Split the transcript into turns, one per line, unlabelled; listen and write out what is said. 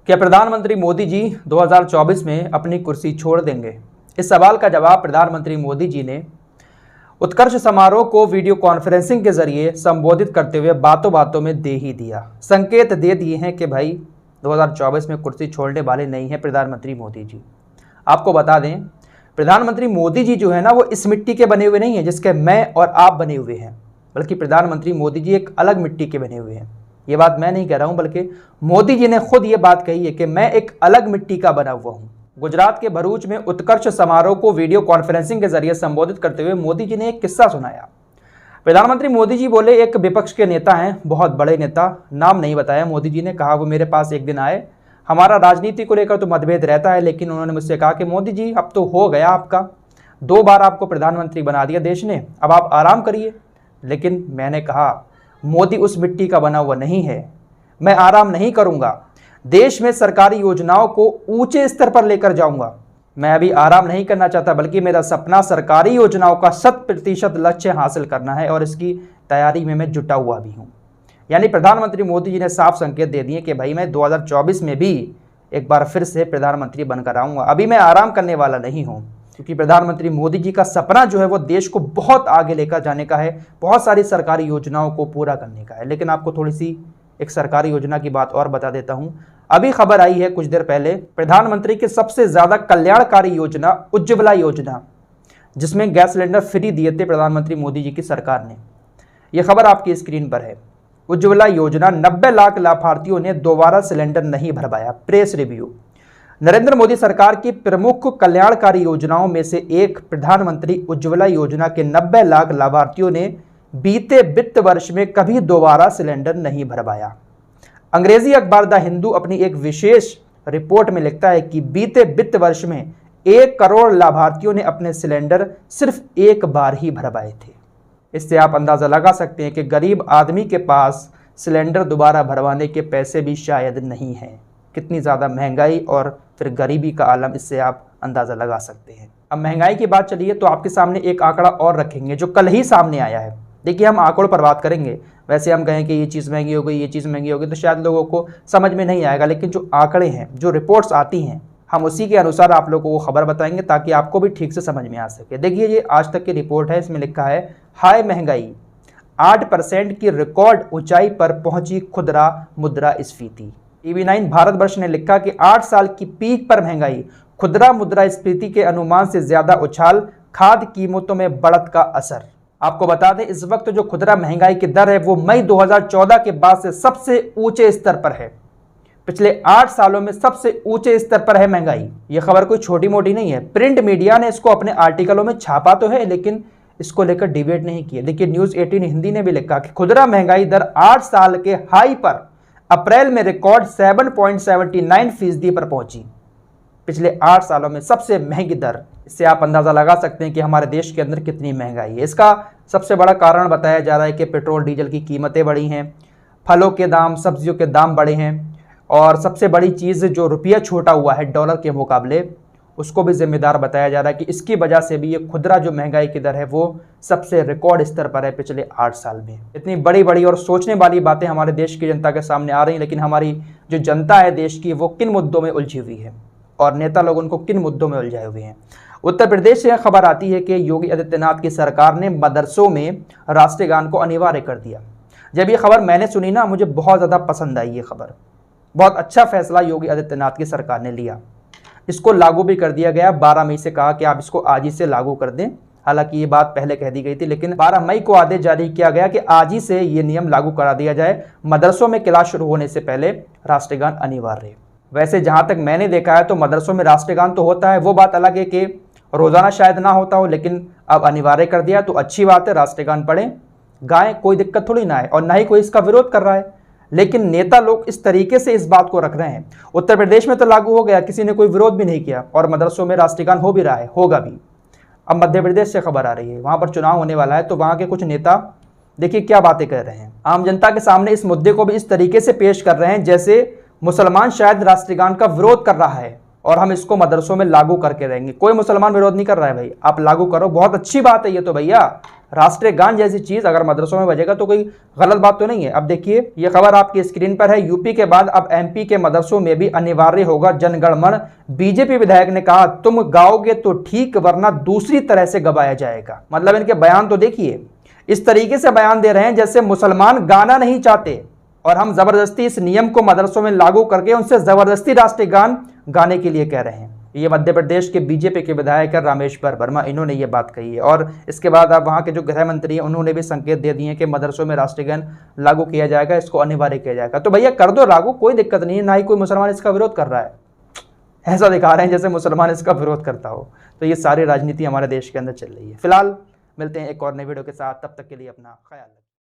क्या प्रधानमंत्री मोदी जी 2024 में अपनी कुर्सी छोड़ देंगे? इस सवाल का जवाब प्रधानमंत्री मोदी जी ने उत्कर्ष समारोह को वीडियो कॉन्फ्रेंसिंग के जरिए संबोधित करते हुए बातों बातों में दे ही दिया। संकेत दे दिए हैं कि भाई 2024 में कुर्सी छोड़ने वाले नहीं हैं प्रधानमंत्री मोदी जी। आपको बता दें, प्रधानमंत्री मोदी जी जो है ना, वो इस मिट्टी के बने हुए नहीं हैं जिसके मैं और आप बने हुए हैं, बल्कि प्रधानमंत्री मोदी जी एक अलग मिट्टी के बने हुए हैं। ये बात मैं नहीं कह रहा हूं, बल्कि मोदी जी ने खुद ये बात कही है कि मैं एक अलग मिट्टी का बना हुआ हूं। गुजरात के भरूच में उत्कर्ष समारोह को वीडियो कॉन्फ्रेंसिंग के जरिए संबोधित करते हुए मोदी जी ने एक किस्सा सुनाया। प्रधानमंत्री मोदी जी बोले, एक विपक्ष के नेता हैं, बहुत बड़े नेता, नाम नहीं बताया। मोदी जी ने कहा वो मेरे पास एक दिन आए, हमारा राजनीति को लेकर तो मतभेद रहता है, लेकिन उन्होंने मुझसे कहा कि मोदी जी अब तो हो गया आपका, 2 बार आपको प्रधानमंत्री बना दिया देश ने, अब आप आराम करिए। लेकिन मैंने कहा मोदी उस मिट्टी का बना हुआ नहीं है, मैं आराम नहीं करूंगा, देश में सरकारी योजनाओं को ऊंचे स्तर पर लेकर जाऊंगा। मैं अभी आराम नहीं करना चाहता, बल्कि मेरा सपना सरकारी योजनाओं का 100% लक्ष्य हासिल करना है और इसकी तैयारी में मैं जुटा हुआ भी हूं। यानी प्रधानमंत्री मोदी जी ने साफ संकेत दे दिए कि भाई मैं 2024 में भी एक बार फिर से प्रधानमंत्री बनकर आऊंगा, अभी मैं आराम करने वाला नहीं हूं। क्योंकि प्रधानमंत्री मोदी जी का सपना जो है वो देश को बहुत आगे लेकर जाने का है, बहुत सारी सरकारी योजनाओं को पूरा करने का है। लेकिन आपको थोड़ी सी एक सरकारी योजना की बात और बता देता हूं। अभी खबर आई है कुछ देर पहले, प्रधानमंत्री की सबसे ज्यादा कल्याणकारी योजना उज्ज्वला योजना, जिसमें गैस सिलेंडर फ्री दिए थे प्रधानमंत्री मोदी जी की सरकार ने। यह खबर आपकी स्क्रीन पर है। उज्ज्वला योजना 90 लाख लाभार्थियों ने दोबारा सिलेंडर नहीं भरवाया। Press review. नरेंद्र मोदी सरकार की प्रमुख कल्याणकारी योजनाओं में से एक प्रधानमंत्री उज्ज्वला योजना के 90 लाख लाभार्थियों ने बीते वित्त वर्ष में कभी दोबारा सिलेंडर नहीं भरवाया। अंग्रेजी अखबार द हिंदू अपनी एक विशेष रिपोर्ट में लिखता है कि बीते वित्त वर्ष में 1 करोड़ लाभार्थियों ने अपने सिलेंडर सिर्फ एक बार ही भरवाए थे। इससे आप अंदाजा लगा सकते हैं कि गरीब आदमी के पास सिलेंडर दोबारा भरवाने के पैसे भी शायद नहीं हैं। कितनी ज़्यादा महंगाई और फिर गरीबी का आलम, इससे आप अंदाज़ा लगा सकते हैं। अब महंगाई की बात चलिए तो आपके सामने एक आंकड़ा और रखेंगे जो कल ही सामने आया है। देखिए, हम आंकड़ों पर बात करेंगे, वैसे हम कहें कि ये चीज़ महंगी हो गई, ये चीज़ महंगी हो गई, तो शायद लोगों को समझ में नहीं आएगा। लेकिन जो आंकड़े हैं, जो रिपोर्ट्स आती हैं, हम उसी के अनुसार आप लोगों को खबर बताएंगे ताकि आपको भी ठीक से समझ में आ सके। देखिए, ये आज तक की रिपोर्ट है, इसमें लिखा है हाई महंगाई, 8% की रिकॉर्ड ऊंचाई पर पहुंची खुदरा मुद्रास्फीति। TV9 भारतवर्ष ने लिखा कि 8 साल की पीक पर महंगाई, खुदरा मुद्रास्फीति के अनुमान से ज्यादा उछाल, खाद्य कीमतों में बढ़त का असर। आपको बता दें, इस वक्त जो खुदरा महंगाई की दर है वो मई 2014 के बाद से सबसे ऊंचे स्तर पर है। पिछले 8 सालों में सबसे ऊंचे स्तर पर है महंगाई। यह खबर कोई छोटी मोटी नहीं है। प्रिंट मीडिया ने इसको अपने आर्टिकलों में छापा तो है, लेकिन इसको लेकर डिबेट नहीं किया। देखिए, न्यूज 18 हिंदी ने भी लिखा कि खुदरा महंगाई दर 8 साल के हाई पर अप्रैल में रिकॉर्ड 7.79% पर पहुंची। पिछले 8 सालों में सबसे महंगी दर। इससे आप अंदाजा लगा सकते हैं कि हमारे देश के अंदर कितनी महंगाई है। इसका सबसे बड़ा कारण बताया जा रहा है कि पेट्रोल डीजल की कीमतें बढ़ी हैं, फलों के दाम, सब्जियों के दाम बढ़े हैं, और सबसे बड़ी चीज़ जो रुपया छोटा हुआ है डॉलर के मुकाबले, उसको भी जिम्मेदार बताया जा रहा है कि इसकी वजह से भी ये खुदरा जो महंगाई की दर है वो सबसे रिकॉर्ड स्तर पर है पिछले 8 साल में। इतनी बड़ी बड़ी और सोचने वाली बातें हमारे देश की जनता के सामने आ रही हैं, लेकिन हमारी जो जनता है देश की, वो किन मुद्दों में उलझी हुई है और नेता लोग उनको किन मुद्दों में उलझाए हुए हैं। उत्तर प्रदेश से यह खबर आती है कि योगी आदित्यनाथ की सरकार ने मदरसों में राष्ट्रगान को अनिवार्य कर दिया। जब ये खबर मैंने सुनी ना, मुझे बहुत ज़्यादा पसंद आई ये खबर। बहुत अच्छा फैसला योगी आदित्यनाथ की सरकार ने लिया। इसको लागू भी कर दिया गया। 12 मई से कहा कि आप इसको आज ही से लागू कर दें। हालांकि ये बात पहले कह दी गई थी, लेकिन 12 मई को आदेश जारी किया गया कि आज ही से ये नियम लागू करा दिया जाए, मदरसों में क्लास शुरू होने से पहले राष्ट्रगान अनिवार्य। वैसे जहाँ तक मैंने देखा है तो मदरसों में राष्ट्रगान तो होता है, वो बात अलग है कि रोज़ाना शायद ना होता हो, लेकिन अब अनिवार्य कर दिया तो अच्छी बात है। राष्ट्रगान पढ़ें, गाएं, कोई दिक्कत थोड़ी ना है, और ना ही कोई इसका विरोध कर रहा है। लेकिन नेता लोग इस तरीके से इस बात को रख रहे हैं। उत्तर प्रदेश में तो लागू हो गया, किसी ने कोई विरोध भी नहीं किया, और मदरसों में राष्ट्रगान हो भी रहा है, होगा भी। अब मध्य प्रदेश से खबर आ रही है, वहां पर चुनाव होने वाला है, तो वहां के कुछ नेता देखिए क्या बातें कर रहे हैं। आम जनता के सामने इस मुद्दे को भी इस तरीके से पेश कर रहे हैं जैसे मुसलमान शायद राष्ट्रगान का विरोध कर रहा है। और हम इसको मदरसों में लागू करके रहेंगे। कोई मुसलमान विरोध नहीं कर रहा है भाई, आप लागू करो, बहुत अच्छी बात है ये तो भैया। राष्ट्रीय गान जैसी चीज अगर मदरसों में बजेगा तो कोई गलत बात तो नहीं है। अब देखिए ये खबर आपकी स्क्रीन पर है, यूपी के बाद अब एमपी के मदरसों में भी अनिवार्य होगा जनगणमन। बीजेपी विधायक ने कहा तुम गाओगे तो ठीक वरना दूसरी तरह से गवाया जाएगा। मतलब इनके बयान तो देखिए, इस तरीके से बयान दे रहे हैं जैसे मुसलमान गाना नहीं चाहते और हम जबरदस्ती इस नियम को मदरसों में लागू करके उनसे जबरदस्ती राष्ट्रीय गान गाने के लिए कह रहे हैं। ये मध्य प्रदेश के बीजेपी के विधायक रामेश्वर वर्मा, इन्होंने ये बात कही है। और इसके बाद अब वहाँ के जो गृह मंत्री हैं उन्होंने भी संकेत दे दिए कि मदरसों में राष्ट्रीय गान लागू किया जाएगा, इसको अनिवार्य किया जाएगा। तो भैया कर दो लागू, कोई दिक्कत नहीं है, ना ही कोई मुसलमान इसका विरोध कर रहा है। ऐसा दिखा रहे हैं जैसे मुसलमान इसका विरोध करता हो। तो ये सारी राजनीति हमारे देश के अंदर चल रही है। फिलहाल मिलते हैं एक और नई वीडियो के साथ, तब तक के लिए अपना ख्याल रखें।